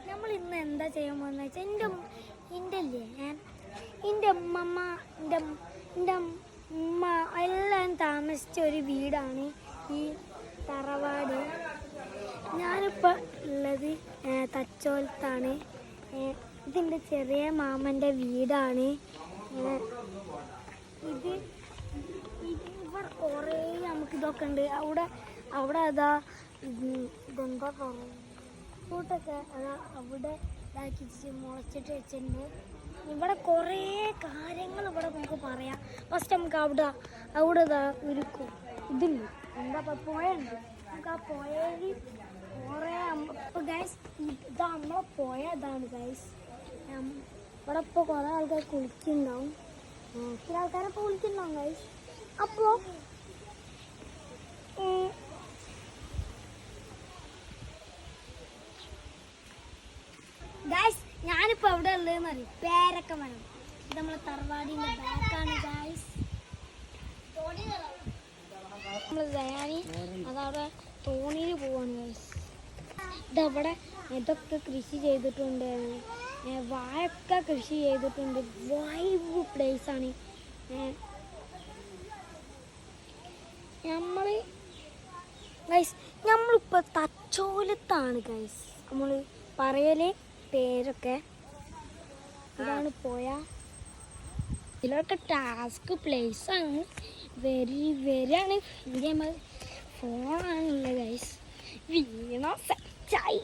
നമ്മൾ ഇന്ന് എന്താ ചെയ്യാൻ പോകുന്നത് വെച്ചാൽ എൻ്റെ ഉമ്മ എല്ലാം താമസിച്ച ഒരു വീടാണ് ഈ തറവാട്. ഞാനിപ്പോൾ ഉള്ളത് തച്ചോലത്താണ്. ഇതിൻ്റെ ചെറിയ മാമൻ്റെ വീടാണ്. ഇവിടെ കുറേ നമുക്കിതൊക്കെ ഉണ്ട്. അവിടെ അതാ ഇതെന്താ പറയുക, ഫ്രൂട്ടൊക്കെ അതാ അവിടെ ഇതാക്കി മുളച്ചിട്ട് വെച്ചിട്ടുണ്ട്. ഇവിടെ കുറേ കാര്യങ്ങൾ ഇവിടെ നമുക്ക് പറയാം. ഫസ്റ്റ് നമുക്ക് അവിടെ ഇതാ ഒരു ഇതുണ്ട്, എന്താ പുഴയുണ്ട്. നമുക്ക് ആ പുഴയിൽ കുറേ ഗൈസ് ഇതാ നമ്മളെ പുഴ ഇതാണ് ഗൈസ്. ഇവിടെ ഇപ്പോൾ കുറേ ആൾക്കാർ കുളിക്കുന്നുണ്ടാവും, ചില ആൾക്കാരൊക്കെ കുളിക്കുന്നുണ്ടാവും ഗൈസ്. അപ്പോൾ ഗൈസ് ഞാനിപ്പോൾ എവിടെ ഉള്ളതെന്ന് അറിയും, പേരൊക്കെ വേണം. ഇത് നമ്മളെ തറവാടിൻ്റെ ബാക്കാണ് ഗൈസ്. നമ്മൾ ദയാനി അതവിടെ തോണിയിൽ പോവാണ് ഗൈസ്. ഇതവിടെ ഇതൊക്കെ കൃഷി ചെയ്തിട്ടുണ്ട്, വാഴൊക്കെ കൃഷി ചെയ്തിട്ടുണ്ട്. വൈബ് പ്ലേസാണ്. നമ്മളിപ്പോൾ തച്ചോലത്താണ് ഗൈസ്. നമ്മൾ പറയല് പേരൊക്കെ ഇതാണ് പോയ. ഇതിലൊക്കെ ടാസ്ക് പ്ലേസാണ്. വരികയാണ്. India ഫോണാണുള്ളത് guys. വീണ സെറ്റായി.